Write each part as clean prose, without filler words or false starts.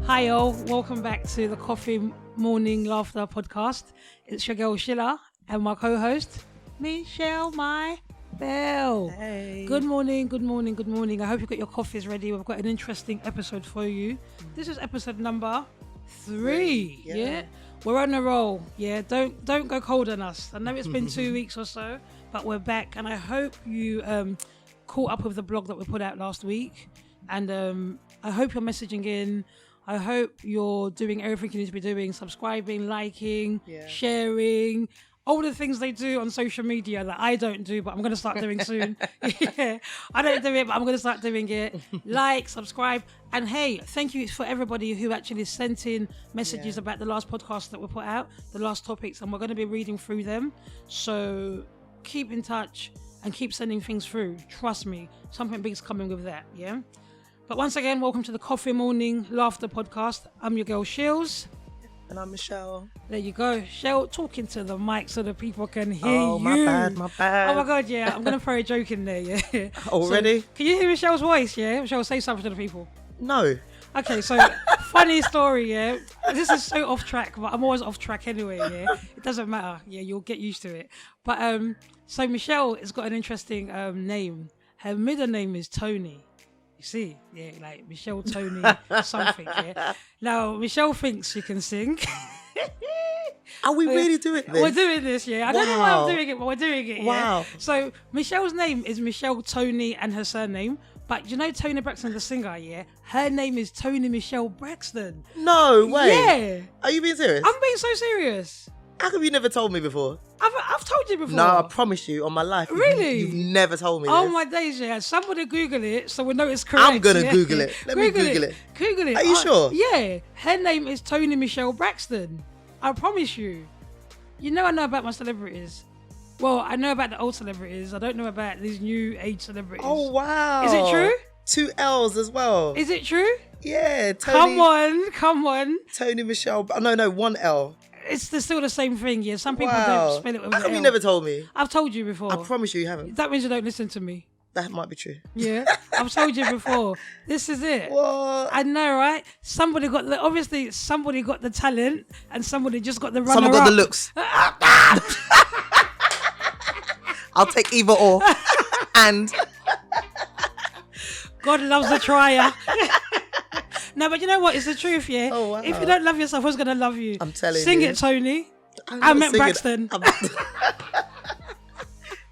Hi all, welcome back to the Coffee Morning Laughter podcast. It's your girl Shilla and my co-host Michelle, my Belle. Hey. Good morning. I hope you've got your coffees ready. We've got an interesting episode for you. This is episode number 3. Yeah. We're on a roll. Yeah, don't go cold on us. I know it's been 2 weeks or so, but we're back, and I hope you caught up with the blog that we put out last week. And I hope you're messaging in. I hope you're doing everything you need to be doing, subscribing, liking, sharing, all the things they do on social media that I don't do, but I'm going to start doing soon. Yeah, I don't do it, but I'm going to start doing it. Like, subscribe. And hey, thank you for everybody who actually sent in messages about the last podcast that we put out, the last topics, and we're going to be reading through them. So keep in touch and keep sending things through. Trust me, something big's coming with that, yeah? But once again, welcome to the Coffee Morning Laughter podcast. I'm your girl, Shills. And I'm Michelle. There you go. Shell, talking to the mic so that people can hear Oh, you. my bad. Oh my God, yeah. I'm going to throw a joke in there, yeah. Already? So, can you hear Michelle's voice, yeah? Michelle, say something to the people. No. Okay, so funny story, yeah. This is so off track, but I'm always off track anyway, yeah. It doesn't matter. Yeah, you'll get used to it. But so Michelle has got an interesting name. Her middle name is Tony. You see, yeah, like Michelle Tony something, yeah. Now Michelle thinks she can sing. Are we really doing this? We're doing this, yeah. I don't know why I'm doing it, but we're doing it, yeah. Wow. So Michelle's name is Michelle Tony and her surname, but you know Tony Braxton, the singer, yeah? Her name is Tony Michelle Braxton. No way. Yeah. Are you being serious? I'm being so serious. How come you never told me before? I've told you before. No, I promise you on my life. Really? You've never told me Oh this. my days, yeah. Somebody Google it so we know it's correct. I'm going to yeah? Google it. Let me Google it. Google it. Are you sure? Yeah. Her name is Tony Michelle Braxton. I promise you. You know I know about my celebrities. Well, I know about the old celebrities. I don't know about these new age celebrities. Oh, wow. Is it true? 2 L's as well. Is it true? Yeah. Tony, Come on. Tony Michelle. No, 1 L. It's still the same thing, yeah. Some people Wow. don't spell it with How an come you L. never told me? I've told you before. I promise you haven't. That means you don't listen to me. That might be true. Yeah, I've told you before. This is it. What? I know, right? Somebody got the talent, and somebody just got the runner. Someone got the looks. I'll take either or. And God loves a trier. No, but you know what? It's the truth, yeah. Oh, wow. If you don't love yourself, who's gonna love you? I'm telling Sing you. it, Tony. I'm I not meant singing. Braxton.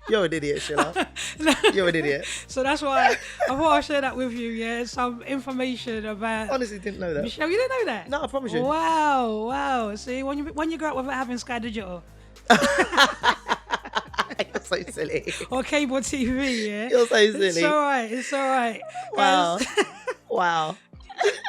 You're an idiot, Shilla. You're an idiot. So that's why I thought I'd share that with you, yeah. Some information about Honestly, didn't know that. Michelle. You didn't know that? No, I promise you. Wow. See, when you grow up without having Sky Digital You're so silly. or cable TV, yeah. You're so silly. It's all right. Wow. Guys, Wow.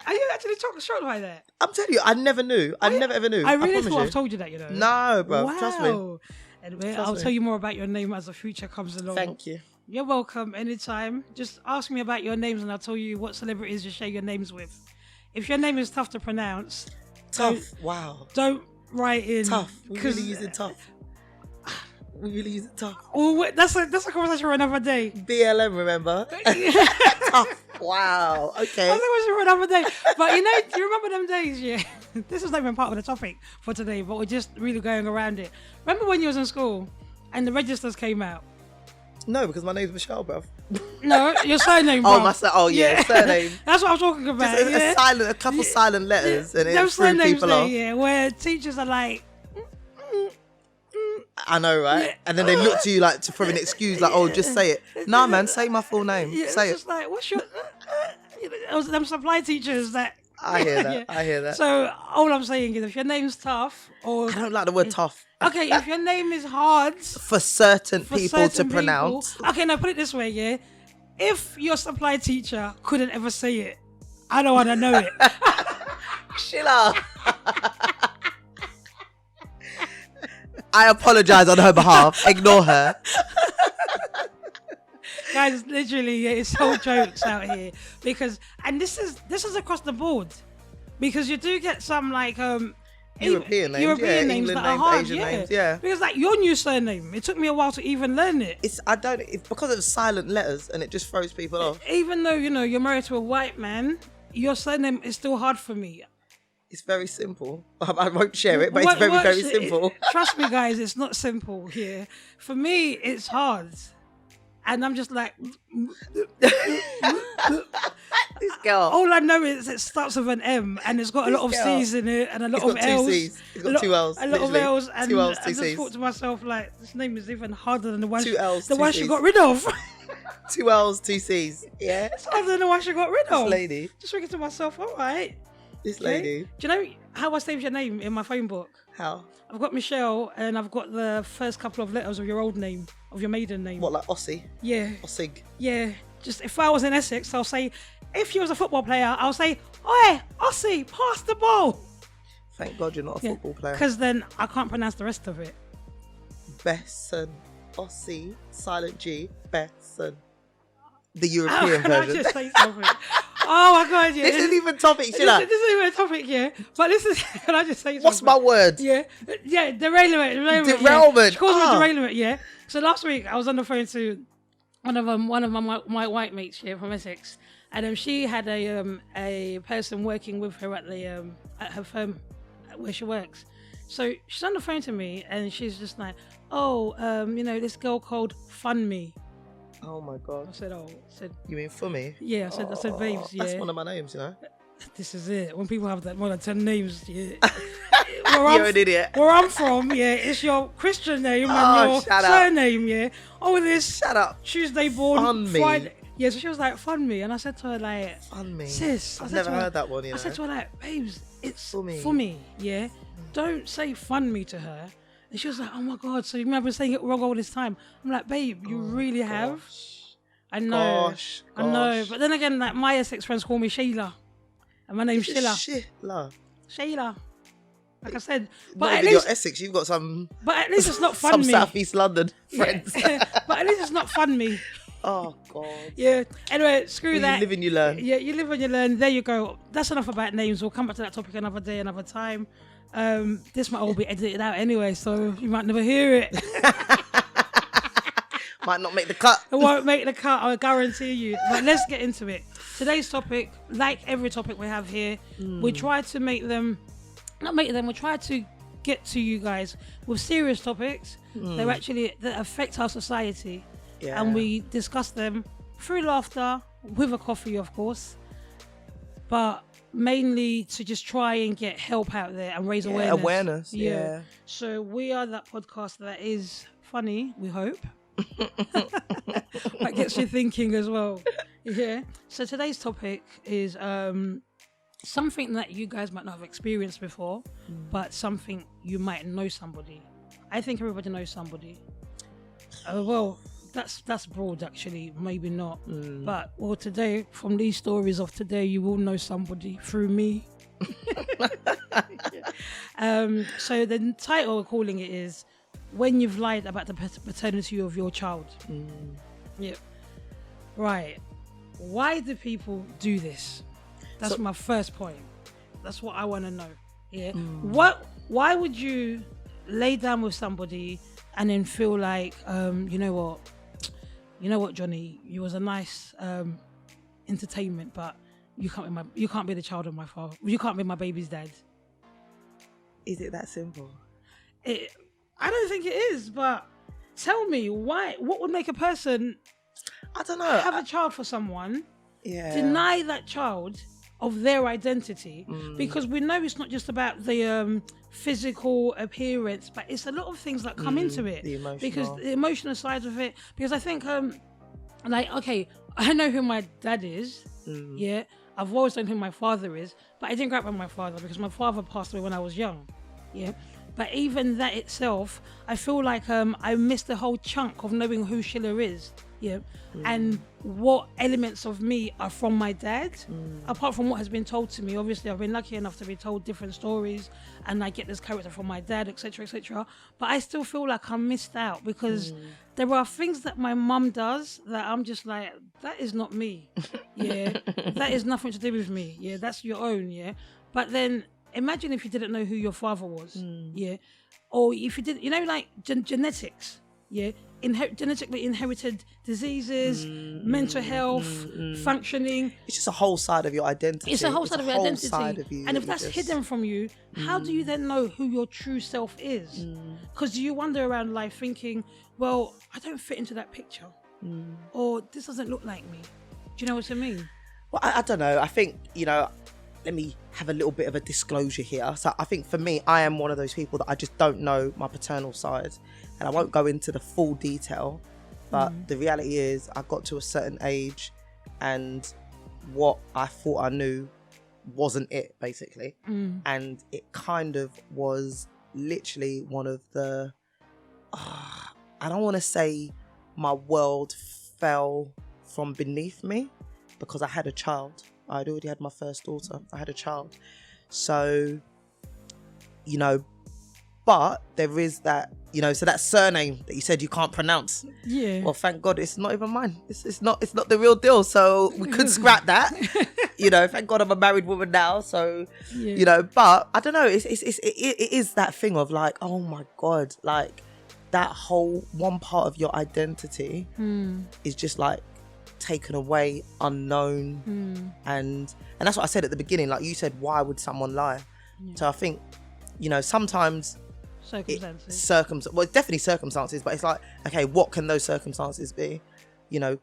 are you actually shocked by that? I'm telling you, I never knew. I never ever knew. I really promise thought you. I've told you that, you know. No, bro. Wow. Trust me. Anyway, Trust I'll me. tell you more about your name as the future comes along. Thank you. You're welcome anytime. Just ask me about your names and I'll tell you what celebrities you share your names with. If your name is tough to pronounce, Tough. Wow. don't write in. Tough. We 'cause- really use it tough. We really use it tough. Oh, wait, that's a conversation for another day. BLM, remember? Tough. Wow. Okay. That's a conversation for another day. But you know, do you remember them days? Yeah. This is not even part of the topic for today, but we're just really going around it. Remember when you was in school and the registers came out? No, because my name's Michelle, bruv. No, your surname, Oh, bro. surname. That's what I'm talking about. Just a couple silent letters, and it Those threw surnames people there, off. yeah, where teachers are like, I know, right? Yeah. And then they look to you like for an excuse, like, "Oh, just say it." Nah, man, say my full name. yeah, Say it's it. just like, what's your... you know, it was them supply teachers that... I hear that. Yeah. I hear that. So all I'm saying is if your name's tough or... I don't like the word tough. Okay, if your name is hard... For certain for people certain to pronounce. people- Okay, now put it this way, yeah. If your supply teacher couldn't ever say it, I don't want to know it. Shilla. I apologize on her behalf. Ignore her. Guys, literally, yeah, it's all jokes out here because, and this is across the board, because you do get some like European names, European yeah, names England that are names, hard, Asian yeah. names, yeah. Because like your new surname, it took me a while to even learn it. It's because of silent letters and it just throws people off. Even though you're married to a white man, your surname is still hard for me. It's very simple. I won't share it, but What- it's very, what very sh- simple. Trust me, guys, it's not simple here. For me, it's hard. And I'm just like, This girl. all I know is it starts with an M and it's got a This lot of girl. C's in it and a lot It's of got two L's. C's. It's got two L's. A lot of literally. L's. And Two L's, I two just C's. thought to myself, like, this name is even harder than the one, Two L's, the two one she C's. got rid of. Two L's, two C's. Yeah. It's harder than the one she got rid This of. lady. Just thinking to myself, all right. This okay. lady. Do you know how I saved your name in my phone book? How? I've got Michelle and I've got the first couple of letters of your old name, of your maiden name. What, like Aussie? Yeah. Ossig? Yeah. Just if I was in Essex, I'll say, if you was a football player, I'll say, oi, Ossie, pass the ball. Thank God you're not a football player. Because then I can't pronounce the rest of it. Besson. Aussie. Silent G. Besson. The European Can I version. just say something? Oh my God, yeah. This isn't even topic, Shilla. This isn't even a topic, yeah. But this is, can I just say something? What's my word? Yeah, yeah, derailment. Derailment. Yeah. She calls me Ah. derailment, yeah. So last week I was on the phone to one of my white mates here from Essex, and she had a person working with her at the at her firm where she works. So she's on the phone to me, and she's just like, "Oh, you know, this girl called Fun Me." Oh my God. I said, "Oh," You mean for me? "Yeah." I said, "Babes, yeah." That's one of my names, you know. This is it. When people have that more than 10 names, yeah. You're an idiot. Where I'm from, yeah, it's your Christian name Oh, and your shut up. surname, yeah. Oh, this Shut up. Tuesday born Fun Me. Friday. Yeah, so she was like, "Fun me," and I said to her like, Fun me. "Sis," I've I said never to her- heard that one, you know. I said to her like, "Babes, it's For me. yeah. Don't say fun me to her." And she was like, "Oh my God, so you mean I've been saying it wrong all this time?" I'm like, "Babe, you really have." I know. Gosh. I know. But then again, like my Essex friends call me Shilla. And my name's Shilla. Shilla. Shayla. Like I said. But But not at even least your Essex, you've got some it's not fun some me. South East London friends. Yeah. But at least it's not fun me. Oh God. Yeah. Anyway, screw Well, that. you live and you learn. Yeah, you live and you learn. There you go. That's enough about names. We'll come back to that topic another day, another time. This might all be edited out anyway, so you might never hear it. Might not make the cut. It won't make the cut, I guarantee you. But let's get into it. Today's topic, like every topic we have here, we try to we try to get to you guys with serious topics that affect our society. Yeah. And we discuss them through laughter, with a coffee, of course. But mainly to just try and get help out there and raise awareness. Yeah. So we are that podcast that is funny, we hope. That gets you thinking as well. Yeah. So today's topic is something that you guys might not have experienced before, but something you might know somebody. I think everybody knows somebody. Well, that's broad actually, maybe not. But well, today, from these stories of today, you will know somebody through me. So the title we're calling it is "When You've Lied About the Paternity of Your Child." Yep. Right. Why do people do this? That's my first point. That's what I want to know. Yeah. Why would you lay down with somebody and then feel like, you know what, Johnny, you was a nice entertainment, but you can't be the child of my father. You can't be my baby's dad. Is it that simple? I don't think it is, but tell me why. What would make a person I don't know. have a child for someone, Yeah. deny that child of their identity? Because we know it's not just about the physical appearance, but it's a lot of things that come into it. The emotional. Because the emotional side of it. Because I think, okay, I know who my dad is. Yeah. I've always known who my father is, but I didn't grow up with my father because my father passed away when I was young. Yeah. But even that itself, I feel like I missed a whole chunk of knowing who Shilla is. Yeah. And what elements of me are from my dad, apart from what has been told to me. Obviously, I've been lucky enough to be told different stories and I get this character from my dad, etc., etc. But I still feel like I'm missed out because there are things that my mum does that I'm just like, that is not me. Yeah. That is nothing to do with me. Yeah. That's your own. Yeah. But then imagine if you didn't know who your father was. Yeah. Or if you didn't, like genetics. yeah, genetically inherited diseases, mental health, functioning. It's just a whole side of your identity. It's a whole side of your identity. Side of you and if that's hidden from you, how do you then know who your true self is? Because you wander around life thinking, well, I don't fit into that picture. Or this doesn't look like me. Do you know what I mean? Well, I don't know. I think, let me have a little bit of a disclosure here. So I think for me, I am one of those people that I just don't know my paternal side. And I won't go into the full detail. But the reality is I got to a certain age and what I thought I knew wasn't it, basically. And it kind of was literally one of the... I don't want to say my world fell from beneath me because I had a child. I'd already had my first daughter. I had a child. So, but there is that, so that surname that you said you can't pronounce. Yeah. Well, thank God it's not even mine. It's not the real deal. So we could scrap that. Thank God I'm a married woman now. So, but I don't know. It is that thing of like, oh my God, like that whole one part of your identity is just like taken away, unknown, and that's what I said at the beginning. Like you said, why would someone lie? So I think, sometimes circumstances. Well, it's definitely circumstances, but it's like, okay, what can those circumstances be?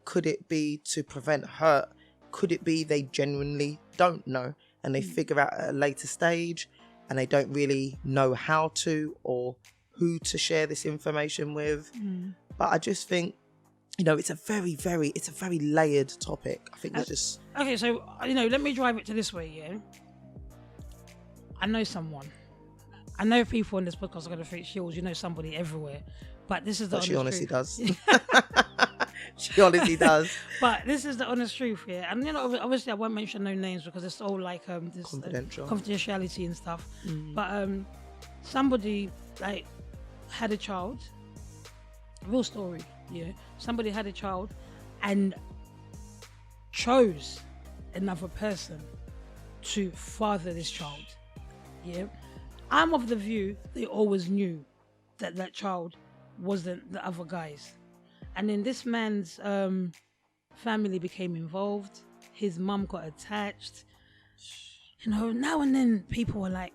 Could it be to prevent hurt? Could it be they genuinely don't know and they figure out at a later stage and they don't really know how to or who to share this information with? But I just think, it's a very layered topic. I think it's just... Okay, so, let me drive it to this way, yeah? I know someone. I know people in this podcast are going to think, Shills, you know somebody everywhere. But this is the honest she honestly truth. Does. She honestly does. But this is the honest truth, yeah? And, obviously I won't mention no names because it's all like this confidential. Confidentiality and stuff. But somebody, like, had a child. Real story, yeah? Somebody had a child and chose another person to father this child, yeah? I'm of the view they always knew that child wasn't the other guy's. And then this man's family became involved. His mum got attached. Now and then people were like,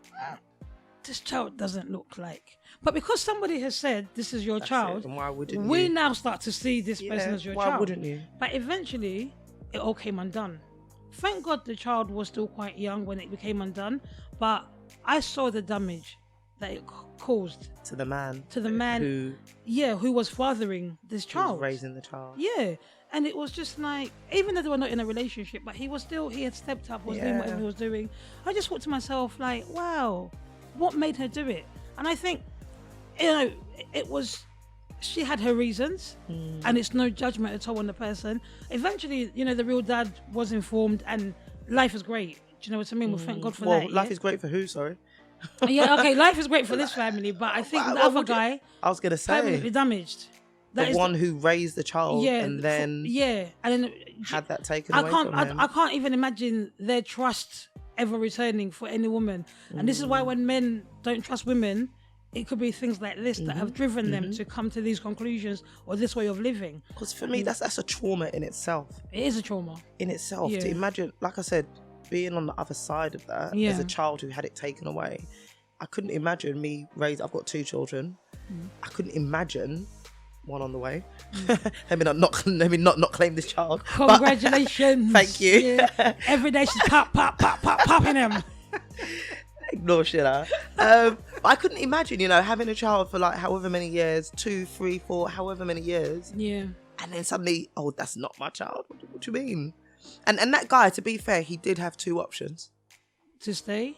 this child doesn't look like. But because somebody has said this is your child, why wouldn't we you? now start to see this person as your child. Why wouldn't you? But eventually, it all came undone. Thank God the child was still quite young when it became undone. But I saw the damage that it caused to the man who was fathering this child, who was raising the child. Yeah, and it was just like, even though they were not in a relationship, but he had stepped up, was doing whatever he was doing. I just thought to myself, like, wow, what made her do it? And I think, it was, she had her reasons, and it's no judgment at all on the person. Eventually, the real dad was informed, and life is great. Do you know what I mean? Well, thank God for that. Well, life is great for who? Sorry. Yeah, okay, life is great for this family, but I think the other guy, I was gonna say, permanently damaged. The one who raised the child, and then had that taken away from him. I can't even imagine their trust ever returning for any woman. And this is why when men don't trust women, it could be things like this that have driven them to come to these conclusions or this way of living. Because for me, that's a trauma in itself. It is a trauma in itself to imagine. Like I said, being on the other side of that as a child who had it taken away, I couldn't imagine me raised. I've got 2 children. I couldn't imagine one on the way. Let me not claim this child. Congratulations. Thank you. Yeah. Every day she's popping them. Ignore Shilla. I couldn't imagine, having a child for like however many years, 2, 3, 4, however many years. Yeah. And then suddenly, oh, that's not my child. What do you mean? And that guy, to be fair, he did have 2 options. To stay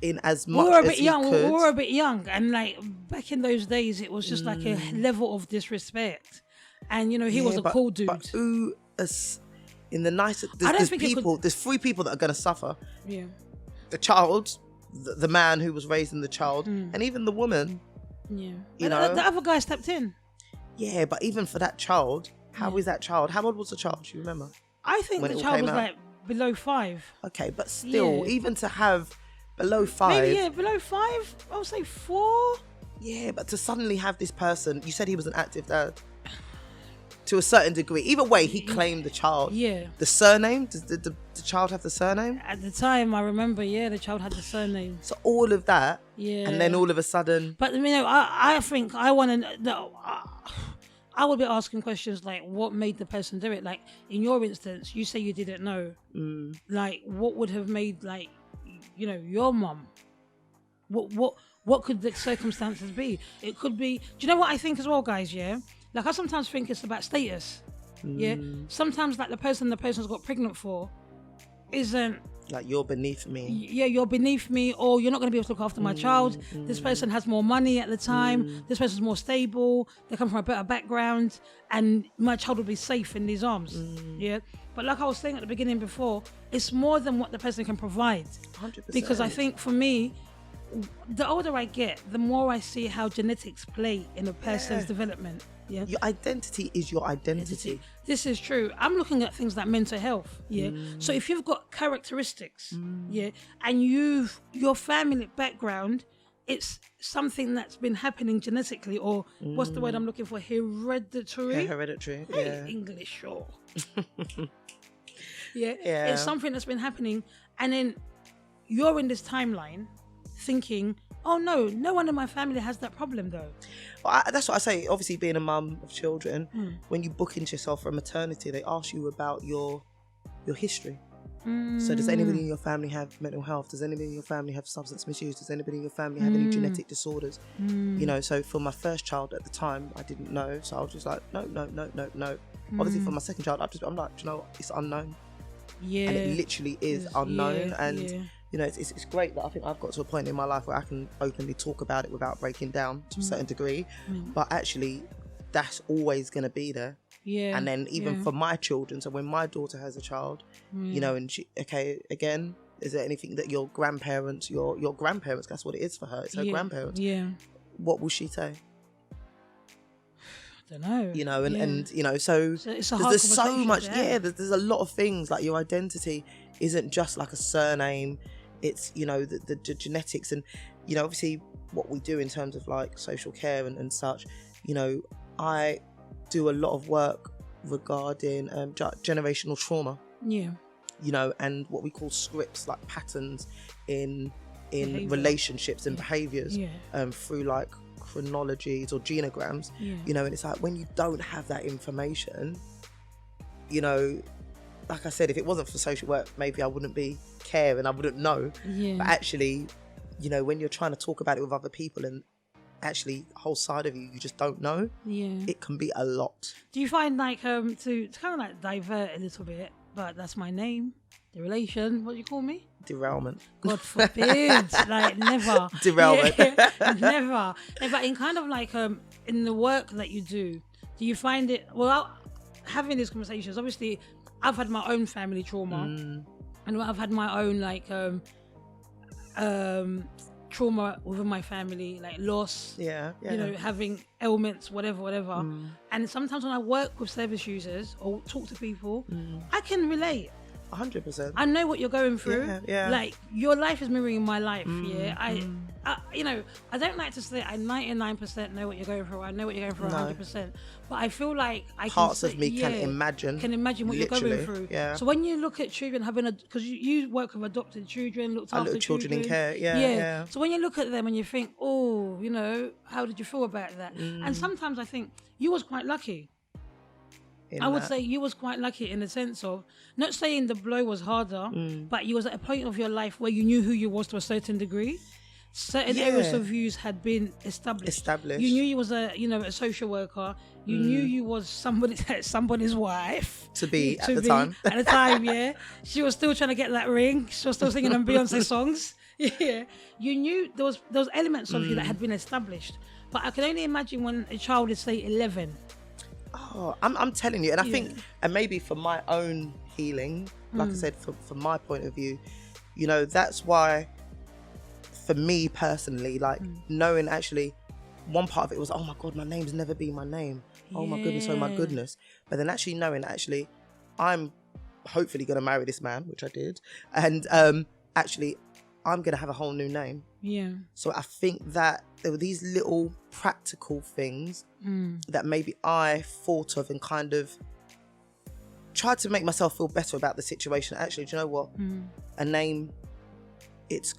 in as much as he could. We were a bit young, and like back in those days, it was just like a level of disrespect. And he was a cool dude. But who, in the nicest, there's 3 people that are going to suffer. Yeah. The child, the man who was raising the child, and even the woman. Yeah. The other guy stepped in. Yeah, but even for that child, how is that child? How old was the child? Do you remember? I think the child was like below 5. Okay, but still, even to have below 5. Maybe, below 5. I would say 4. Yeah, but to suddenly have this person, you said he was an active dad. To a certain degree. Either way, he claimed the child. Yeah. The surname? Did the child have the surname? At the time, I remember, the child had the surname. So all of that. Yeah. And then all of a sudden. But, I think I want to know. I would be asking questions like, what made the person do it? Like, in your instance, you say you didn't know. Like, what would have made, like, your mum? What could the circumstances be? It could be. Do you know what I think as well, guys? Yeah. Like, I sometimes think it's about status. Yeah. Sometimes, like, the person's got pregnant for isn't. Like, you're beneath me. Yeah, you're beneath me, or you're not going to be able to look after my child. This person has more money at the time. This person's more stable. They come from a better background, and my child will be safe in these arms. Yeah. But like I was saying at the beginning before, it's more than what the person can provide. 100%. Because I think for me, the older I get, the more I see how genetics play in a person's development. Yeah. Your identity is your identity. This is true. I'm looking at things like mental health. Yeah. So if you've got characteristics, and your family background, it's something that's been happening genetically, or what's the word I'm looking for? Hereditary. Yeah, hereditary. Hey, Yeah. English, sure. Yeah. It's something that's been happening, and then you're in this timeline thinking, oh no one in my family has that problem though. Well, that's what I say. Obviously, being a mum of children, when you book into yourself for maternity, they ask you about your history. So does anybody in your family have mental health? Does anybody in your family have substance misuse? Does anybody in your family have any genetic disorders? So for my first child at the time, I didn't know. So I was just like, no. Obviously for my second child, I'm like, it's unknown. Yeah. And it literally is unknown. It's great that I think I've got to a point in my life where I can openly talk about it without breaking down to a certain degree. But actually, that's always going to be there. Yeah. And then even for my children, so when my daughter has a child, and she, again, is there anything that your grandparents, your grandparents, that's what it is for her. It's her grandparents. Yeah. What will she say? I don't know. So it's a hard there's so much. Yeah. There's a lot of things. Like, your identity isn't just like a surname. It's the genetics, and obviously what we do in terms of like social care and such. I do a lot of work regarding generational trauma. Yeah. And what we call scripts, like patterns in relationships and behaviors, through like chronologies or genograms. And it's like, when you don't have that information, like I said, if it wasn't for social work, maybe I wouldn't be care and I wouldn't know. But actually, when you're trying to talk about it with other people, and actually a whole side of you just don't know, it can be a lot. Do you find like to kind of like divert a little bit, but that's my name, the relation, what do you call me? Derailment. God forbid. Like, never. Derailment. Never. But in kind of like in the work that you do you find it, having these conversations, obviously I've had my own family trauma, and I've had my own like trauma within my family, like loss, having ailments, whatever. And sometimes when I work with service users or talk to people, I can relate. 100%. I know what you're going through. Yeah. Like, your life is mirroring my life. I don't like to say I 99% know what you're going through. I know what you're going through 100%. But I feel like parts of me can imagine what you're going through. Yeah. So when you look at children because you work with adopted children, looked after children in care. Yeah. So when you look at them and you think, how did you feel about that? And sometimes I think you was quite lucky. I would say you was quite lucky in the sense of, not saying the blow was harder, but you was at a point of your life where you knew who you was to a certain degree. Certain areas of views had been established. You knew you was a social worker. You knew you was somebody's wife. To be at the time. At the time, yeah. She was still trying to get that ring. She was still singing them Beyonce songs. Yeah. You knew there was elements of you that had been established. But I can only imagine when a child is, say, 11. Oh, I'm telling you. And I think, and maybe for my own healing, like I said, from my point of view, that's why, for me personally, like knowing actually, one part of it was, oh my God, my name's never been my name. Oh my goodness. But then actually knowing, actually, I'm hopefully going to marry this man, which I did. And actually, I'm going to have a whole new name. Yeah. So I think that there were these little practical things that maybe I thought of and kind of tried to make myself feel better about the situation. Actually, do you know what? A name, it's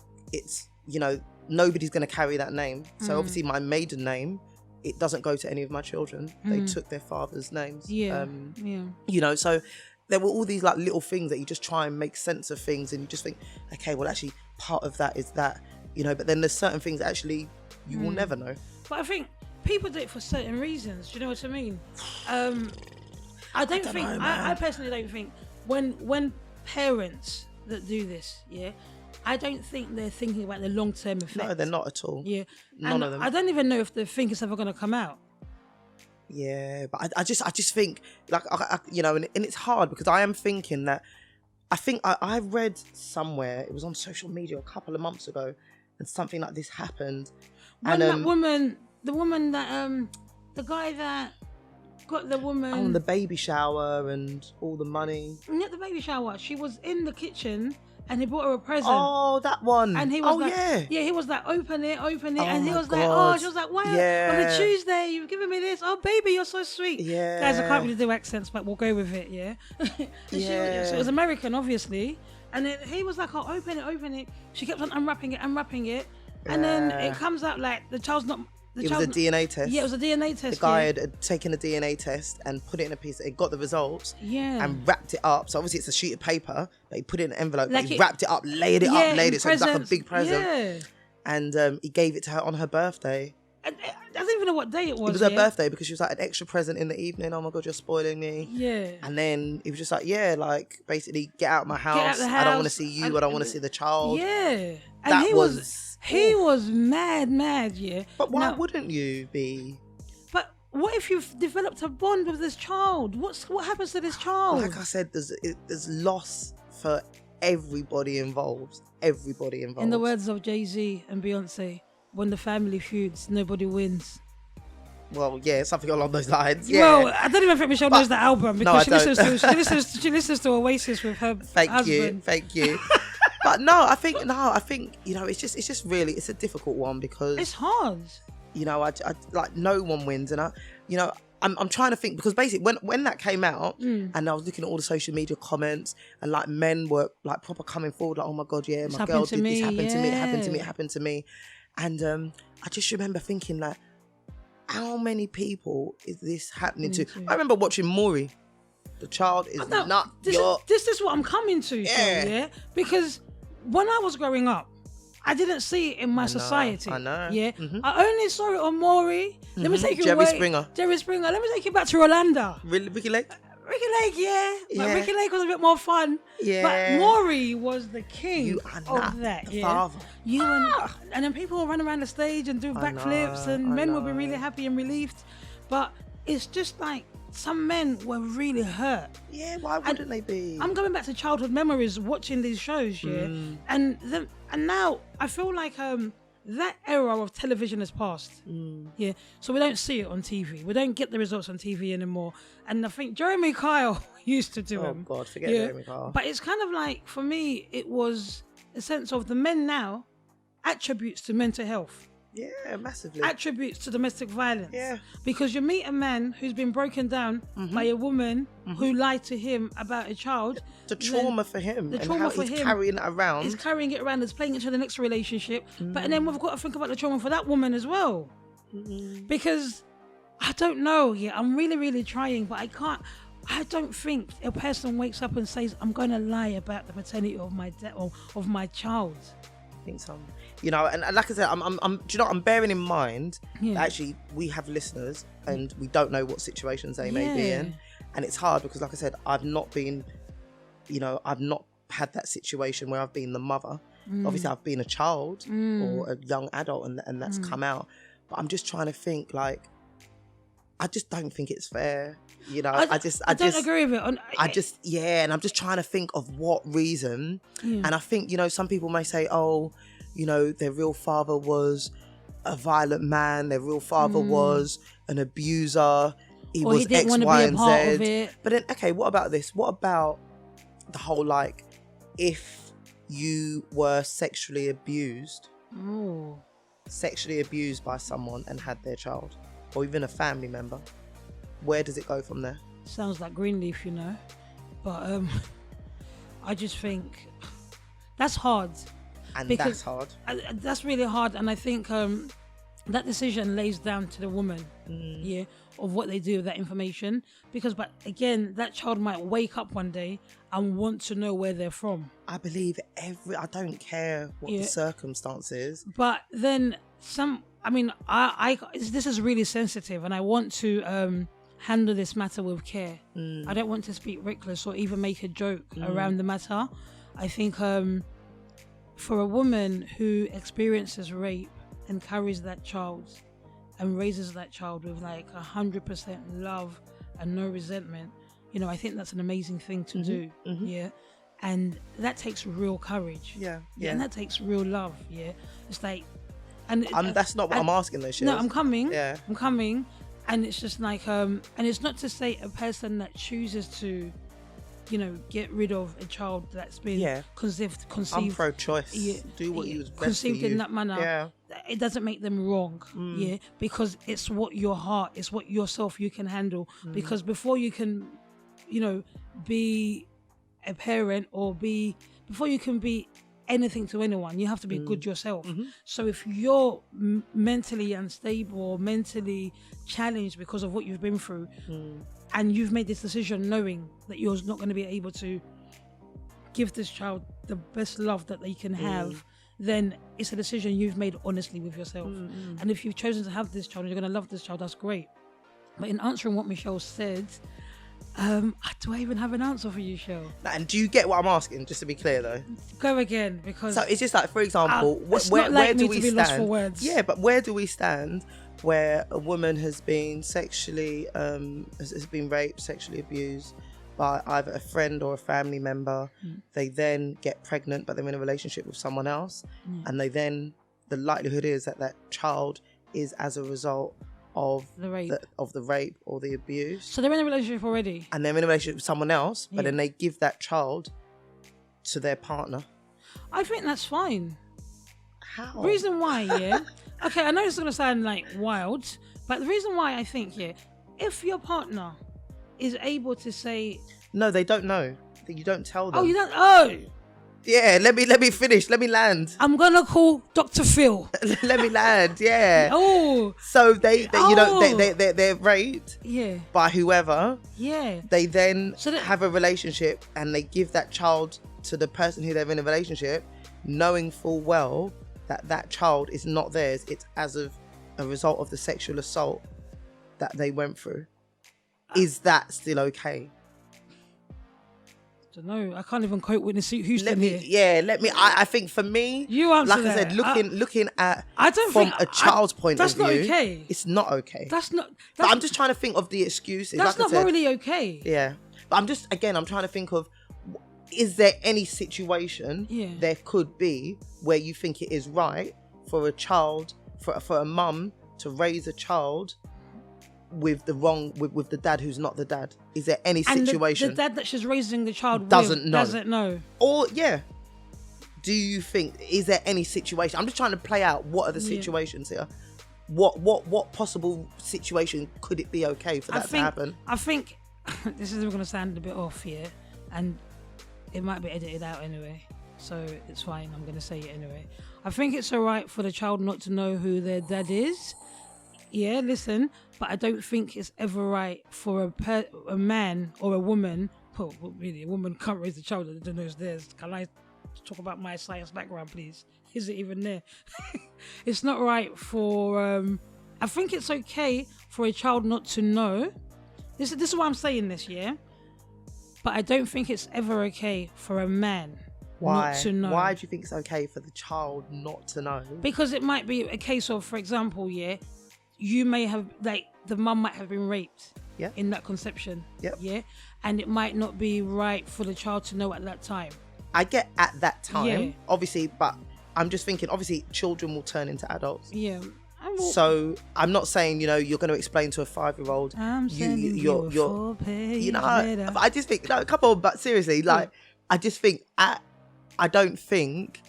you know, nobody's going to carry that name. So obviously my maiden name, it doesn't go to any of my children. They took their father's names. Yeah. You know, so there were all these like little things that you just try and make sense of things, and you just think, okay, well actually part of that is that, you know, but then there's certain things that actually you will never know. But I think people do it for certain reasons. Do you know what I mean? I personally don't think when parents that do this, I don't think they're thinking about the long-term effects. No, they're not at all. Yeah. None of them. I don't even know if they think it's ever going to come out. Yeah, but I just think, like, you know, and it's hard because I am thinking that, I think I read somewhere, it was on social media a couple of months ago, and something like this happened. When that woman, the guy that got the woman... On the baby shower and all the money. Not the baby shower, she was in the kitchen and he bought her a present. Oh, that one. And he was he was like, open it. And he was like, she was like, why on a Tuesday you've given me this? Oh, baby, you're so sweet. Yeah. Guys, I can't really do accents, but we'll go with it, yeah? So it was American, obviously. And then he was like, oh, open it. She kept on unwrapping it. And then it comes out like the child's not... It was a DNA test. Yeah, it was a DNA test. The guy had taken a DNA test and put it in a piece. It got the results. Yeah. And wrapped it up. So obviously it's a sheet of paper, but he put it in an envelope. Like he wrapped it up, laid it up. So it was like a big present. Yeah. And he gave it to her on her birthday. I don't even know what day it was. It was her birthday because she was like, an extra present in the evening. Oh my God, you're spoiling me. Yeah. And then he was just like, like basically get out of my house. I don't want to see you. I don't want to see the child. Yeah. And he was mad, yeah. But why wouldn't you be? But what if you've developed a bond with this child? What happens to this child? Like I said, there's loss for everybody involved. In the words of Jay-Z and Beyonce, when the family feuds, nobody wins. Well, yeah, something along those lines. Yeah. Well, I don't even think Michelle knows the album because she listens to Oasis with her husband. Thank you. But I think you know, it's just really, it's a difficult one because it's hard. You know, I like no one wins, and I'm trying to think because basically when that came out and I was looking at all the social media comments and like men were like proper coming forward like, oh my God, yeah, my girl did this, happened to me, it happened to me. And I just remember thinking like, how many people is this happening to? I remember watching Maury. The child is not This is what I'm coming to, yeah? Because when I was growing up, I didn't see it in my society. I know. Yeah. Mm-hmm. I only saw it on Maury. Let me take you Jerry Jerry Springer. Let me take you back to Rolanda. Really, Ricky Lake? Ricky Lake, yeah. But Ricky Lake was a bit more fun. Yeah. But Maury was the king of that. The father. And then people will run around the stage and do backflips and men will be really happy and relieved. But it's just like some men were really hurt. Yeah, why wouldn't they be? I'm going back to childhood memories watching these shows, and now I feel like that era of television has passed. Yeah, so we don't see it on TV. We don't get the results on TV anymore. And I think Jeremy Kyle used to do them. Oh God, forget Jeremy Kyle. But it's kind of like, for me, it was a sense of the men now attributes to mental health. Yeah, massively. Attributes to domestic violence. Yeah. Because you meet a man who's been broken down by a woman who lied to him about a child. The trauma for him. The trauma for him. Carrying it around. He's carrying it around. He's playing into the next relationship. But then we've got to think about the trauma for that woman as well. Because I don't know. Yeah, I'm really, really trying, but I can't. I don't think a person wakes up and says, I'm going to lie about the paternity of my child. I think so. You know, and like I said, I'm bearing in mind that actually we have listeners and we don't know what situations they may be in. And it's hard because, like I said, I've not had that situation where I've been the mother. Obviously, I've been a child or a young adult and that's come out. But I'm just trying to think, like, I just don't think it's fair. You know, I don't agree with it. And I'm just trying to think of what reason. And I think, you know, some people may say, oh, you know, their real father was a violent man. Their real father was an abuser. He was X, Y, and Z. But then, okay, what about this? What about the whole, like, if you were sexually abused Oh. by someone and had their child, or even a family member, where does it go from there? Sounds like Greenleaf, you know. But I just think that's hard. And Because that's hard. That's really hard, and I think that decision lays down to the woman, yeah, of what they do with that information. Because, but again, that child might wake up one day and want to know where they're from. I believe I don't care what the circumstance is. But then this is really sensitive, and I want to handle this matter with care. I don't want to speak reckless or even make a joke around the matter. I think for a woman who experiences rape and carries that child and raises that child with like 100% love and no resentment, you know, I think that's an amazing thing to do. Yeah. And that takes real courage. Yeah. And that takes real love. Yeah. It's like, and that's not what I'm asking though, Shilla. No, I'm coming. And it's just like, and it's not to say a person that chooses to, you know, get rid of a child that's been conceived. I'm pro-choice. Do what you was best conceived for you. in that manner. It doesn't make them wrong. Because it's what your heart, it's what yourself you can handle. Because before you can, you know, be a parent or before you can be anything to anyone, you have to be good yourself. So if you're mentally unstable or mentally challenged because of what you've been through, and you've made this decision knowing that you're not going to be able to give this child the best love that they can have, then it's a decision you've made honestly with yourself. And if you've chosen to have this child and you're going to love this child, that's great. But in answering what Michelle said, do I even have an answer for you, Shell? And do you get what I'm asking? Just to be clear, though. Go again, because so it's just like, for example, where do we stand? Yeah, but where do we stand where a woman has been sexually has been raped, sexually abused by either a friend or a family member? They then get pregnant, but they're in a relationship with someone else, and the likelihood is that child is as a result of the rape or the abuse. So they're in a relationship already, and they're in a relationship with someone else, but then they give that child to their partner. I think that's fine. How? Reason why, okay, I know it's gonna sound like wild, but the reason why I think, if your partner is able to say, no, they don't know. You don't tell them. Oh, you don't. Oh. Yeah, let me finish. Let me land. I'm gonna call Dr. Phil. Let me land. Yeah. Oh. So they you know, they're raped. Yeah. By whoever. Yeah. They then have a relationship and they give that child to the person who they're in a relationship, knowing full well that child is not theirs. It's as of a result of the sexual assault that they went through. Is that still okay? No, I can't even quote Whitney Houston here. I think for me, you answer like that. I said, looking at a child's point of view, that's not okay. It's not okay. But I'm just trying to think of the excuses. That's not really okay. Yeah, but I'm trying to think of, is there any situation there could be where you think it is right for a child, for a mum to raise a child with the dad who's not the dad? Is there any situation? And the dad that she's raising the child doesn't know. Or do you think, is there any situation? I'm just trying to play out what are the situations here. What possible situation could it be okay for that to happen? I think this is going to sound a bit off here, and it might be edited out anyway, so it's fine. I'm going to say it anyway. I think it's all right for the child not to know who their dad is. Yeah, listen, but I don't think it's ever right for a man or a woman. Well, really, a woman can't raise a child that doesn't know it's theirs. Can I talk about my science background, please? Is it even there? It's not right for. I think it's okay for a child not to know. This is why I'm saying this, yeah. But I don't think it's ever okay for a man not to know. Why do you think it's okay for the child not to know? Because it might be a case of, for example, you may have, the mum might have been raped in that conception. Yeah. And it might not be right for the child to know at that time. I get at that time, obviously, but I'm just thinking, obviously, children will turn into adults. Yeah. So I'm not saying, you're going to explain to a 5-year-old. I'm sending you a full page letter. I just think, but seriously, I just think at I don't think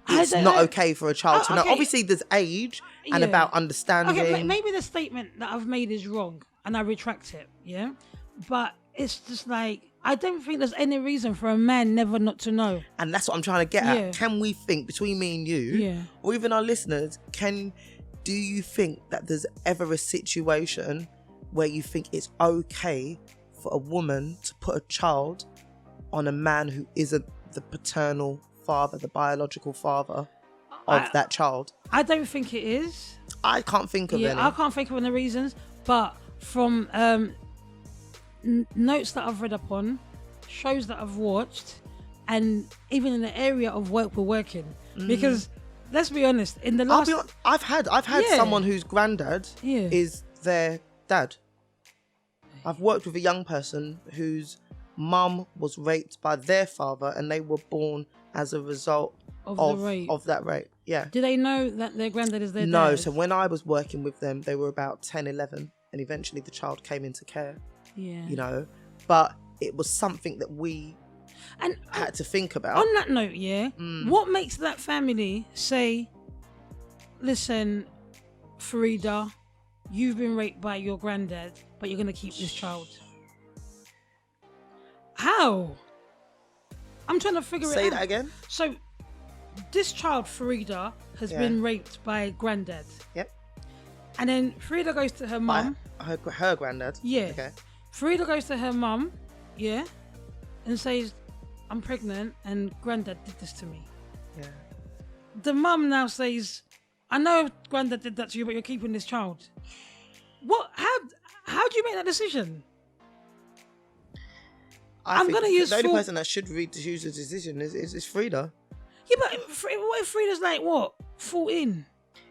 it's not okay for a child to know. Okay. Obviously, there's age and about understanding. Okay, maybe the statement that I've made is wrong, and I retract it. Yeah, but it's just like, I don't think there's any reason for a man never not to know. And that's what I'm trying to get at. Can we think, between me and you, or even our listeners, do you think that there's ever a situation where you think it's okay for a woman to put a child on a man who isn't the paternal father, the biological father of that child? I don't think it is. I can't think of any. I can't think of any reasons, but from notes that I've read upon, shows that I've watched, and even in the area of work we're working, because let's be honest, in the last, I've had someone whose granddad is their dad. I've worked with a young person whose mum was raped by their father, and they were born as a result of that rape. Yeah. Do they know that their granddad is their dad? No. So when I was working with them, they were about 10, 11, and eventually the child came into care. Yeah. You know, but it was something that we had to think about. On that note, what makes that family say, listen, Farida, you've been raped by your granddad, but you're going to keep this child? How? I'm trying to figure it out. Say that again. So, this child, Farida, has been raped by granddad. Yep. And then Farida goes to her mum. Her granddad? Yeah. Okay. Farida goes to her mum, and says, I'm pregnant and granddad did this to me. Yeah. The mum now says, I know granddad did that to you, but you're keeping this child. What? How do you make that decision? I'm going to use the only person that should use the decision is Frida. Yeah, but what if Frida's like, what, 14?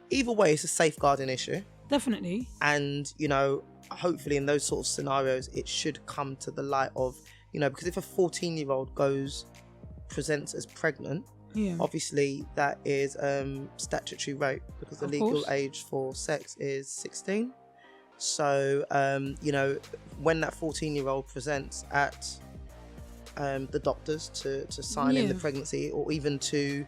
Either way, it's a safeguarding issue. Definitely. And, you know, hopefully in those sort of scenarios, it should come to the light of, you know, because if a 14-year-old presents as pregnant, obviously that is statutory rape, because the legal age for sex is 16. So, you know, when that 14-year-old presents at the doctors to sign in the pregnancy, or even to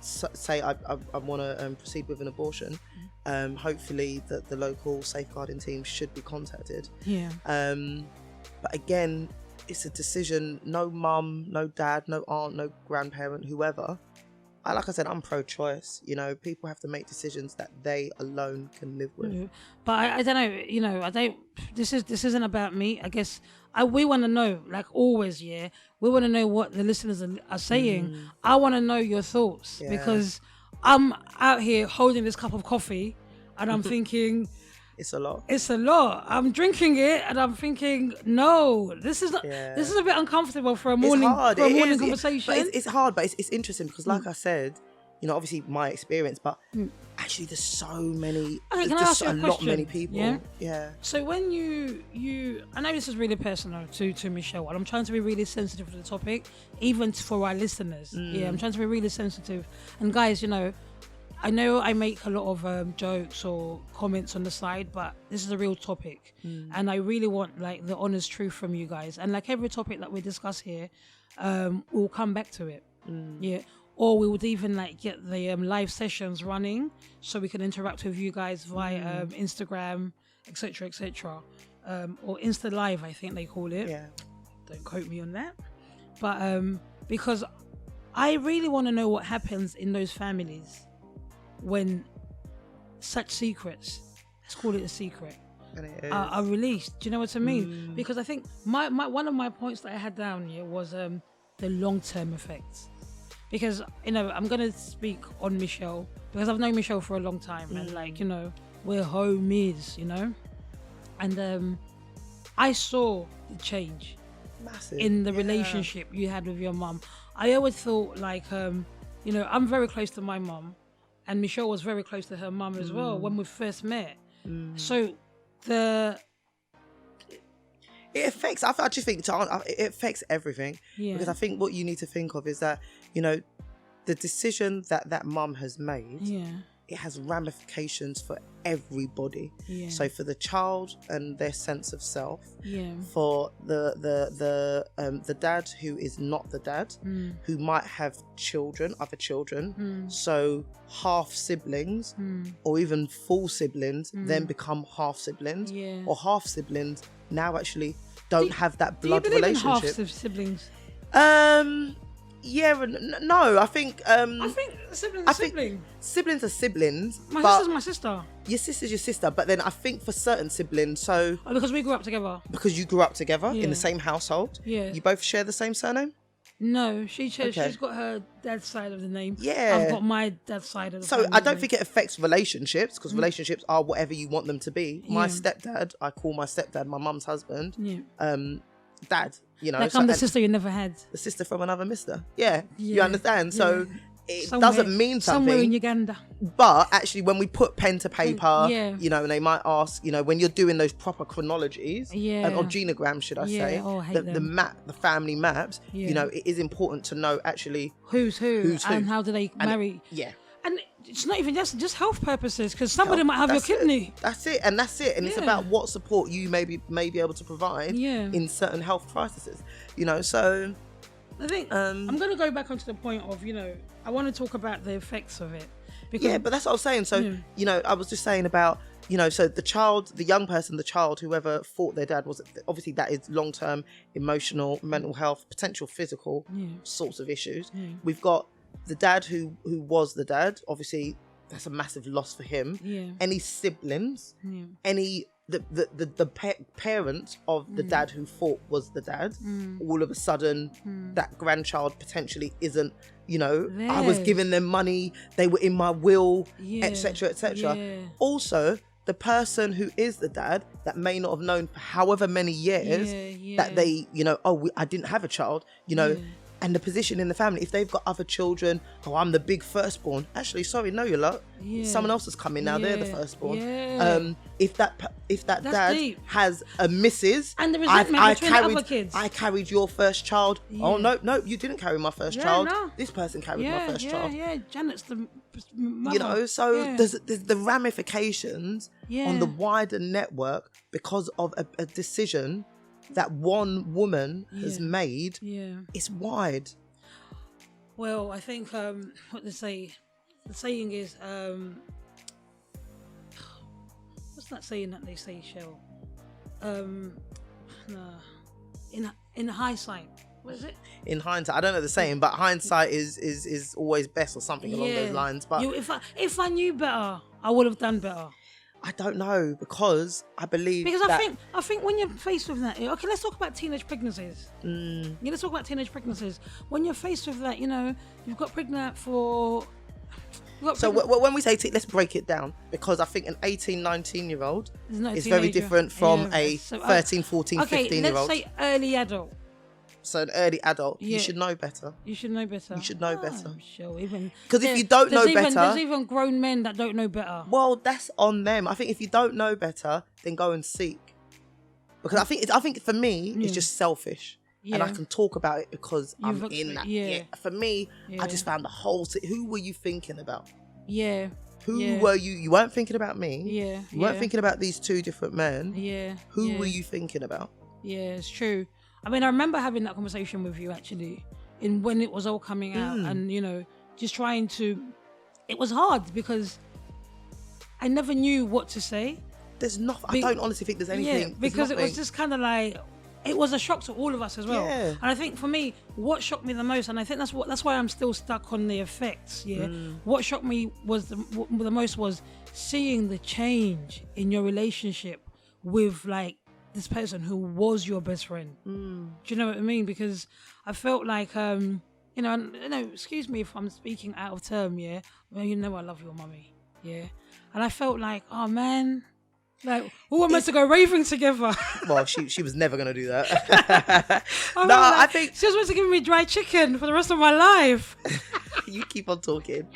say, I want to proceed with an abortion, hopefully the local safeguarding team should be contacted. But again, it's a decision. No mum, no dad, no aunt, no grandparent, whoever. Like I said, I'm pro-choice. You know, people have to make decisions that they alone can live with. But I don't know. You know, This isn't about me. I guess we want to know, like always. We want to know what the listeners are saying. I want to know your thoughts, because I'm out here holding this cup of coffee, and I'm thinking, it's a lot. It's a lot. I'm drinking it, and I'm thinking, no, this is not. This is a bit uncomfortable for a morning. It's hard. For a morning conversation. It's hard, but it's interesting because, like I said, you know, obviously my experience, but actually there's so many. Okay, there's just a lot many people. Yeah. So when you, I know this is really personal to Michelle, and I'm trying to be really sensitive to the topic, even for our listeners. I'm trying to be really sensitive. And guys, you know I make a lot of jokes or comments on the side, but this is a real topic, and I really want like the honest truth from you guys. And like every topic that we discuss here, we'll come back to it. Or we would even like get the live sessions running, so we can interact with you guys via Instagram, etc., or Insta Live, I think they call it. Don't quote me on that, but because I really want to know what happens in those families when such secrets, let's call it a secret, are released. Do you know what I mean? Because I think my one of my points that I had down here was the long-term effects. Because, you know, I'm going to speak on Michelle, because I've known Michelle for a long time, and like, you know, we're homies, you know, and I saw the change in the relationship you had with your mum. I always thought like, you know, I'm very close to my mum, and Michelle was very close to her mum as well when we first met. So it affects, I just think it affects everything. Because I think what you need to think of is that, you know, the decision that mum has made it has ramifications for everybody. Yeah. So for the child and their sense of self, Yeah. for the dad who is not the dad, who might have other children, so half siblings or even full siblings then become half siblings, or half siblings now actually don't have that blood do you believe relationship. In half siblings? Yeah, no, I think I think siblings are siblings. Siblings are siblings. My but sister's my sister. Your sister's your sister, but then I think for certain siblings, so Because we grew up together. because you grew up together in the same household, Yeah. you both share the same surname. No, she's got her dad's side of the name. Yeah. I've got my dad's side of the So family I don't name. think it affects relationships, because relationships are whatever you want them to be. My stepdad, I call my stepdad my mum's husband. Yeah. Dad, you know. Like so- I'm the and sister you never had. the sister from another mister. Yeah, you Yeah. understand. So it Somewhere- doesn't mean Somewhere in something. Uganda. But actually, when we put pen to paper, Yeah. you know, and they might ask, you know, when you're doing those proper chronologies, Yeah. or genograms, should I Yeah. say, Oh, I hate the them. map, the family maps, Yeah. you know, it is important to know actually Who's who Who's who. and how do they marry. yeah. And it's not even just health purposes, because somebody might have your That's it. kidney. That's it, and that's it. And it's Yeah. about what support you may be able to provide Yeah. in certain health crises. You know, so I think I'm going to go back onto the point of, you know, I want to talk about the effects of it. Because yeah, but that's what I was saying. So, Yeah. you know, I was just saying about, you know, so the child, the young person, the child, whoever fought their dad, was obviously that is long-term emotional, mental health, potential physical sorts of issues. Yeah. We've got the dad who was the dad. Obviously, that's a massive loss for him. Yeah. Any siblings, Yeah. any parent of the dad who fought was the dad. All of a sudden, that grandchild potentially isn't. You know, I was Theirs. giving them money. They were in my will, Yeah. etc., etc. Yeah. Also, the person who is the dad that may not have known for however many years that they, you know, I didn't have a child, you know, and the position in the family, if they've got other children, I'm the big firstborn. Actually, sorry, no, you're not. Yeah. Someone else is coming now. They're the Yeah. firstborn. Yeah. If that That's dad deep. has a missus, And the resentment between the other kids. I carried your first child. Yeah. Oh no, you didn't carry my first child. No. This person carried my first child. Yeah, Janet's the mother. You know, so Yeah. there's the ramifications on the wider network because of a decision that one woman has made. Yeah. It's wide. Well, I think what they say, the saying is, what's that saying that they say, Shell? In hindsight, what is it? In hindsight, I don't know the saying, but hindsight is always best or something along those lines. But if I knew better, I would have done better. I don't know, because I believe Because that I think when you're faced with that, okay, let's talk about teenage pregnancies. Yeah, let's talk about teenage pregnancies. When you're faced with that, you know, you've got pregnant for. So when we say let's break it down, because I think an 18, 19-year-old is very different from a 13, 14, 15-year-old. Let's say early adult. So an early adult, Yeah. you should know better. You should know better. You should know better. Sure, even Because if you don't know better, there's even grown men that don't know better. well, that's on them. I think if you don't know better, then go and seek. Because I think for me, it's just selfish. And I can talk about it because I'm in that. yeah. For me, I just found the whole. Who were you thinking about? Yeah. Who were you? You weren't thinking about me. Yeah. You weren't thinking about these two different men. Yeah. Who were you thinking about? Yeah, it's true. I mean, I remember having that conversation with you actually, in when it was all coming out, and you know, just trying to. It was hard because I never knew what to say. There's nothing. I don't honestly think there's anything. Yeah, because it was just kind of like. It was a shock to all of us as well. Yeah. And I think for me, what shocked me the most, and I think that's why I'm still stuck on the effects. Yeah. What shocked me was the most was seeing the change in your relationship with like this person who was your best friend. Do you know what I mean? Because I felt like you know, excuse me if I'm speaking out of term, yeah. Well, you know I love your mummy, yeah. And I felt like, oh man, like we were meant to go raving together. Well, she was never gonna do that. I I think she was meant to give me dry chicken for the rest of my life. You keep on talking.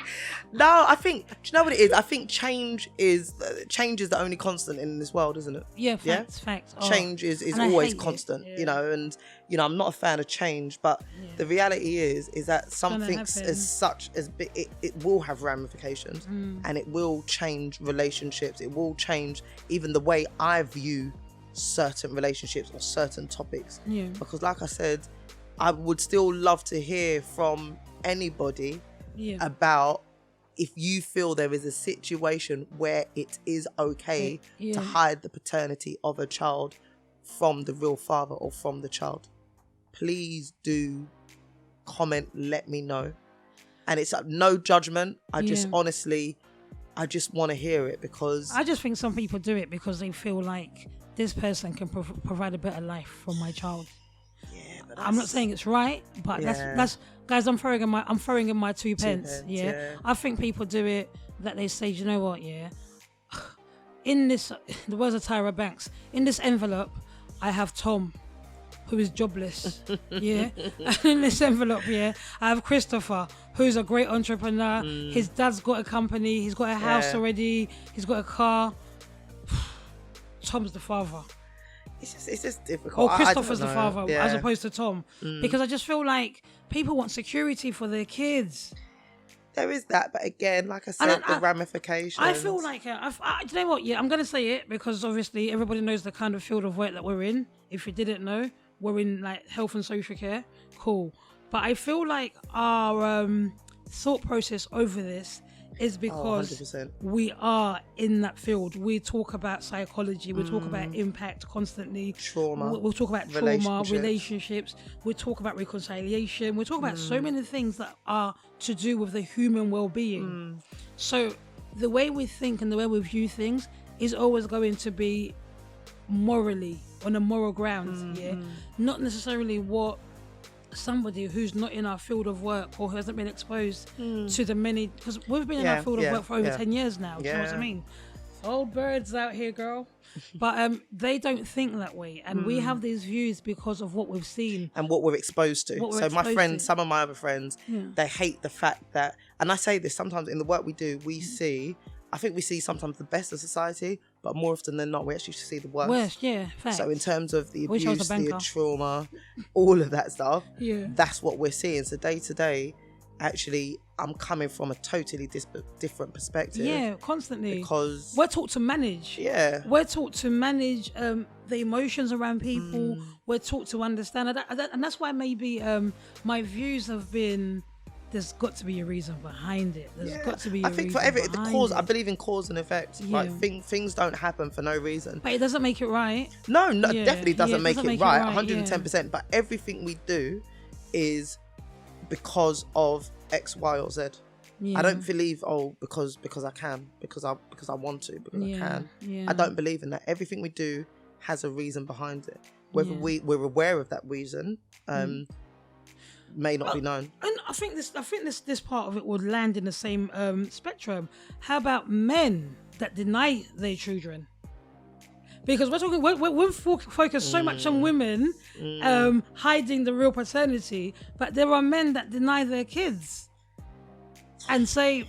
No, I think, do you know what it is? I think change is the only constant in this world, isn't it? Yeah, facts. Oh. Change is always constant, yeah. you know, and, you know, I'm not a fan of change, but the reality is that something as such as it will have ramifications and it will change relationships. It will change even the way I view certain relationships or certain topics. Yeah. Because like I said, I would still love to hear from anybody about if you feel there is a situation where it is okay to hide the paternity of a child from the real father or from the child. Please do comment, let me know. And it's no judgment. I just honestly, I just want to hear it, because I just think some people do it because they feel like this person can provide a better life for my child. Yeah, but I'm not saying it's right, but that's guys. I'm throwing in my 2 pence. Yeah, I think people do it that they say, you know what? Yeah, in this, the words of Tyra Banks, in this envelope, I have Tom, who is jobless. Yeah, and in this envelope, I have Christopher, who's a great entrepreneur. His dad's got a company. He's got a house already. He's got a car. Tom's the father. It's just difficult. Or Christopher's the father as opposed to Tom. Because I just feel like people want security for their kids. There is that, but again, like I said, the ramifications. I feel like, do you know what? Yeah, I'm going to say it because obviously everybody knows the kind of field of work that we're in. If you didn't know, we're in like health and social care. Cool. But I feel like our thought process over this is because we are in that field. We talk about psychology, we talk about impact constantly, trauma, we'll talk about trauma, relationships, we talk about reconciliation, we talk about so many things that are to do with the human well-being. So the way we think and the way we view things is always going to be morally, on a moral grounds, not necessarily what somebody who's not in our field of work or who hasn't been exposed to the many, because we've been in our field of work for over 10 years now. Do you know what I mean? Old birds out here, girl. But they don't think that way, and we have these views because of what we've seen and what we're exposed to. So my friends, some of my other friends, they hate the fact that, and I say this sometimes in the work we do, we see, I think we see sometimes the best of society, but more often than not, we actually see the worst. Facts. So in terms of the abuse, the trauma, all of that stuff, that's what we're seeing. So day to day, actually, I'm coming from a totally different perspective. Yeah, constantly. Because we're taught to manage. Yeah. We're taught to manage the emotions around people. We're taught to understand. And that's why maybe my views have been, there's got to be a reason behind it. There's got to be a reason. I think for the cause, I believe in cause and effect. Like things don't happen for no reason. But it doesn't make it right. No, it definitely doesn't make it right. 110%. But everything we do is because of X, Y, or Z. I don't believe because I can, because I want to, because I can. I don't believe in that. Everything we do has a reason behind it. Whether we're aware of that reason, may not be known. And I think this part of it would land in the same spectrum. How about men that deny their children? Because we're focused so much on women hiding the real paternity, but there are men that deny their kids and say,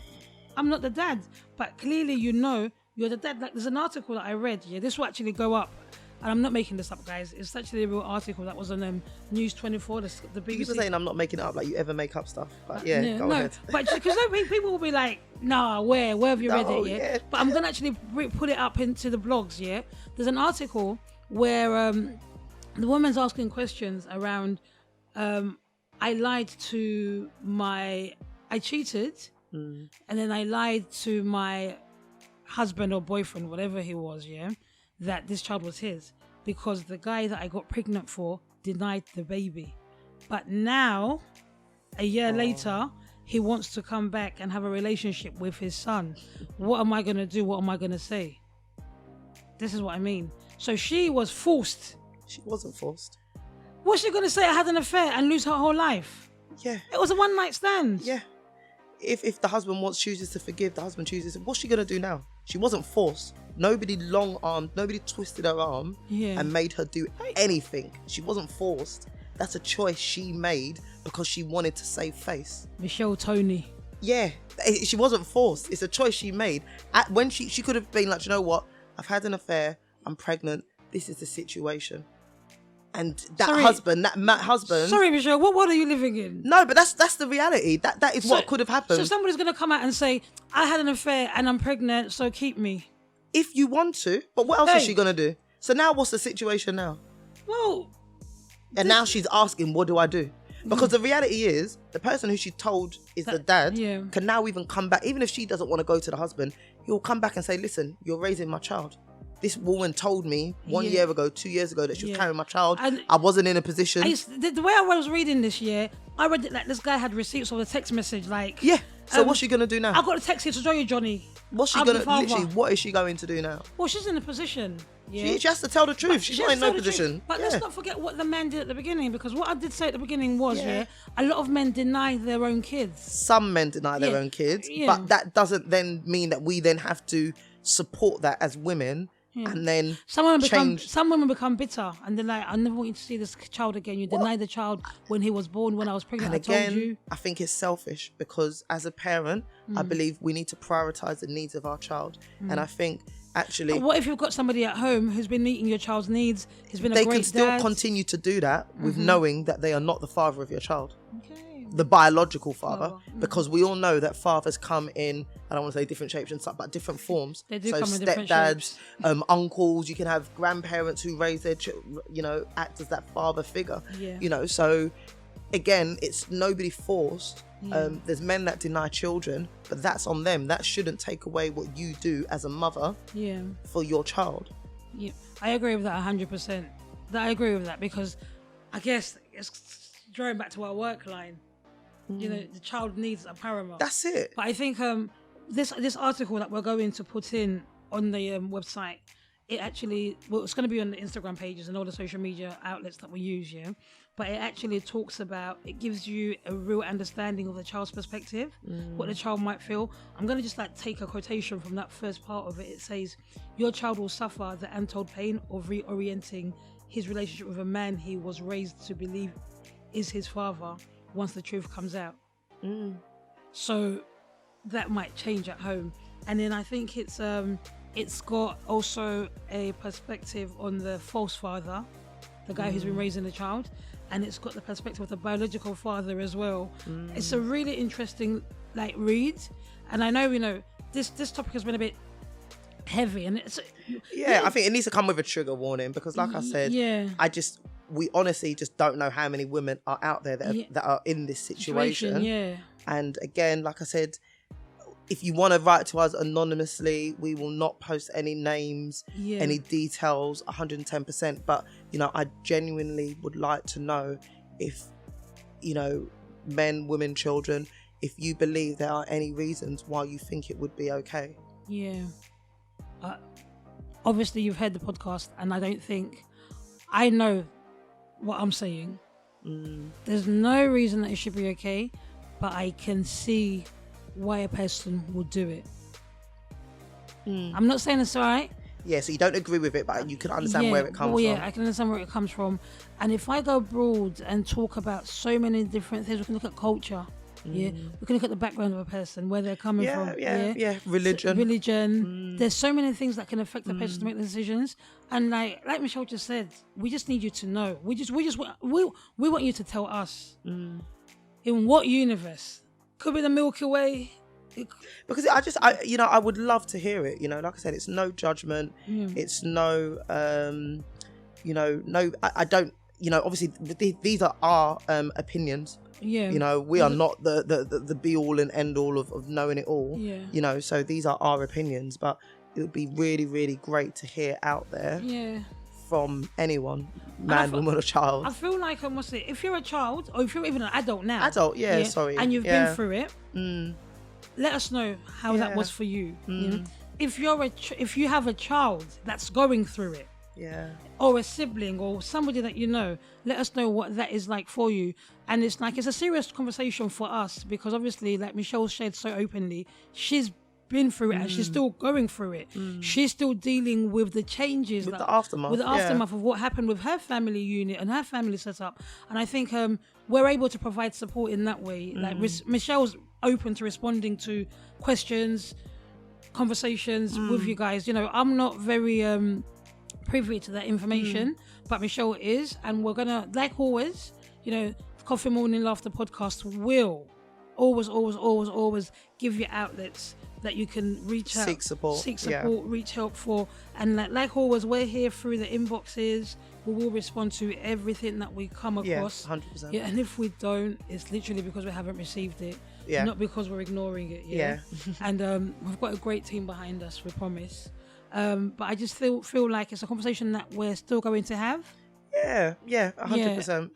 I'm not the dad, but clearly you're the dad. Like, there's an article that I read, this will actually go up, and I'm not making this up, guys. It's actually a real article that was on News 24, the BBC. You were saying I'm not making it up, like you ever make up stuff. But go ahead. But because people will be like, nah, where have you read it? Yeah. But I'm going to actually put it up into the blogs, There's an article where the woman's asking questions around, I cheated, and then I lied to my husband or boyfriend, whatever he was, that this child was his, because the guy that I got pregnant for denied the baby. But now, a year later, he wants to come back and have a relationship with his son. What am I going to do? What am I going to say? This is what I mean. So she was forced. She wasn't forced. What's she going to say? I had an affair and lose her whole life? Yeah. It was a one-night stand. Yeah. If the husband chooses to forgive, the husband chooses, what's she going to do now? She wasn't forced. Nobody long-armed, nobody twisted her arm and made her do anything. She wasn't forced. That's a choice she made because she wanted to save face. Michelle Tony. Yeah, she wasn't forced. It's a choice she made. When she could have been like, you know what? I've had an affair. I'm pregnant. This is the situation. And that husband. Sorry, Michelle. What world are you living in? No, but that's the reality. That is what could have happened. So somebody's gonna come out and say, I had an affair and I'm pregnant, so keep me. If you want to, but what else is she gonna do? So now, what's the situation now? Well, and now she's asking, what do I do? Because the reality is, the person who she told is the dad can now even come back. Even if she doesn't want to go to the husband, he'll come back and say, listen, you're raising my child. This woman told me 1 year ago, 2 years ago, that she was carrying my child. And I wasn't in a position. The way I was reading this year, I read it like this guy had receipts of a text message. Like, yeah. So what's she going to do now? I got a text here to show you, Johnny. What's she going to, literally, what is she going to do now? Well, she's in a position. Yeah. She has to tell the truth. She's not in no position. But let's not forget what the man did at the beginning, because what I did say at the beginning was, a lot of men deny their own kids. Some men deny their own kids, but that doesn't then mean that we then have to support that as women. Yeah. And then some women become bitter, and they're like, I never want you to see this child again. You denied the child when he was born, when I was pregnant. And again, I told you. I think it's selfish, because as a parent, I believe we need to prioritize the needs of our child. And I think actually, but what if you've got somebody at home who's been meeting your child's needs, who's been a great dad? They can still continue to do that with knowing that they are not the father of your child. The biological father, because we all know that fathers come in, I don't want to say different shapes and stuff, but different forms. They do come in different shapes. Uncles, you can have grandparents who raise their act as that father figure. So again, it's nobody forced. There's men that deny children, but that's on them. That shouldn't take away what you do as a mother for your child. Yeah, I agree with that 100%. I agree with that, because I guess it's drawing back to our work line. The child needs are paramount. That's it. But I think this article that we're going to put in on the website, it actually, it's going to be on the Instagram pages and all the social media outlets that we use, but it actually talks about, it gives you a real understanding of the child's perspective, what the child might feel. I'm going to just take a quotation from that first part of it. It says, your child will suffer the untold pain of reorienting his relationship with a man he was raised to believe is his father once the truth comes out. So that might change at home. And then I think it's got also a perspective on the false father, the guy who's been raising the child, and it's got the perspective of the biological father as well. It's a really interesting read, and I know this topic has been a bit heavy, and it's I think it needs to come with a trigger warning, because like I said, we honestly just don't know how many women are out there that are in this situation. And again, like I said, if you want to write to us anonymously, we will not post any names, any details, 110%. But, I genuinely would like to know if, men, women, children, if you believe there are any reasons why you think it would be okay. Yeah. Obviously, you've heard the podcast, and I know what I'm saying. There's no reason that it should be okay, but I can see why a person would do it. I'm not saying it's right. Yeah, so you don't agree with it, but you can understand where it comes from. Yeah, I can understand where it comes from. And if I go broad and talk about so many different things, we can look at culture. We can look at the background of a person, where they're coming from. Religion. There's so many things that can affect the person to make the decisions. And like Michelle just said, we just need you to know. We want you to tell us in what universe. Could be the Milky Way. Because I would love to hear it. Like I said, it's no judgment. It's no, I don't. Obviously these are our opinions. We are not the be all and end all of knowing it all. So these are our opinions, but it would be really, really great to hear out there from anyone, man, woman or child. I feel like if you're a child, or if you're even an adult now, and you've been through it, let us know how that was for you. If you have a child that's going through it, or a sibling or somebody that let us know what that is like for you. And it's a serious conversation for us, because obviously, like Michelle shared so openly, she's been through it and she's still going through it. She's still dealing with the changes, with the aftermath of what happened with her family unit and her family setup. And I think we're able to provide support in that way. Like Michelle's open to responding to questions, conversations with you guys. You know, I'm not very privy to that information, but Michelle is, and we're gonna, like always, you know, Coffee Morning Laughter podcast will always give you outlets that you can reach out, seek support, reach help for, and like always, we're here through the inboxes. We will respond to everything that we come across. 100%. Yeah, and if we don't, it's literally because we haven't received it, not because we're ignoring it. And we've got a great team behind us, we promise. But I just feel like it's a conversation that we're still going to have. 100%.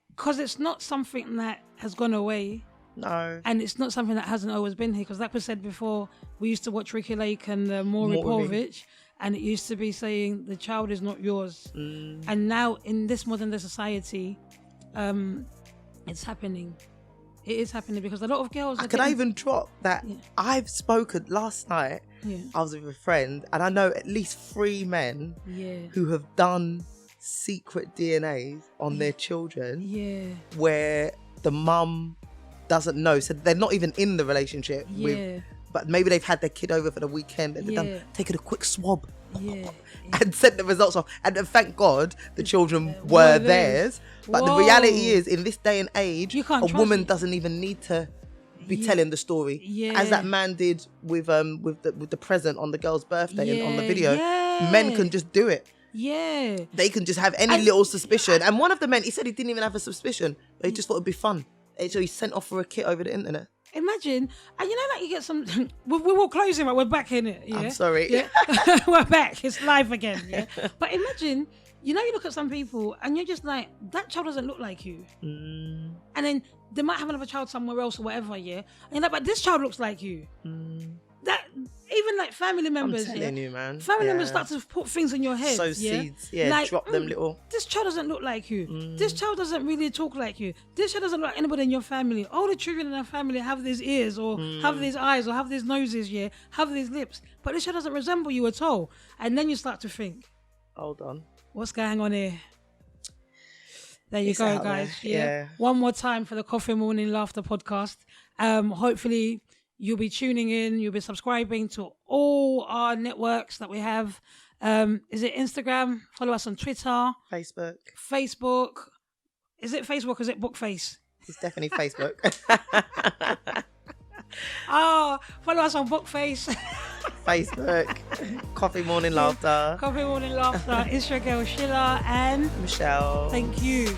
Because it's not something that has gone away. No. And it's not something that hasn't always been here. Because like we said before, we used to watch Ricky Lake and Maury Povich, and it used to be saying the child is not yours. And now in this modern day society, it's happening. It is happening because a lot of girls... Can I even drop that? I've spoken last night. I was with a friend, and I know at least 3 men who have done secret DNAs on their children where the mum doesn't know, so they're not even in the relationship with, but maybe they've had their kid over for the weekend and they've taken a quick swab and sent the results off, and thank God the children were theirs. But the reality is, in this day and age, a woman doesn't even need to be telling the story, as that man did with the present on the girl's birthday and on the video. Men can just do it. They can just have any little suspicion. And one of the men, he said he didn't even have a suspicion, but he just thought it'd be fun. So he sent off for a kit over the internet. Imagine, and you know, like you get some. We're closing, but we're back in it. Yeah? I'm sorry. Yeah? We're back. It's live again. Yeah. But imagine, you know, you look at some people and you're just like, that child doesn't look like you. And then they might have another child somewhere else or whatever. Yeah. And you're like, but this child looks like you. That even like family members, I'm telling you, man. Family members start to put things in your head. Sow seeds, like, drop them little. This child doesn't look like you. This child doesn't really talk like you. This child doesn't look like anybody in your family. All the children in our family have these ears, or have these eyes, or have these noses, have these lips. But this child doesn't resemble you at all. And then you start to think, hold on, what's going on here? There you go, guys. Yeah. One more time for the Coffee Morning Laughter podcast. Hopefully you'll be tuning in, you'll be subscribing to all our networks that we have. Is it Instagram? Follow us on Twitter. Facebook. Is it Facebook or is it Bookface? It's definitely Facebook. Follow us on Bookface. Facebook. Coffee Morning Laughter. Coffee Morning Laughter. It's your girl Shilla and Michelle. Thank you.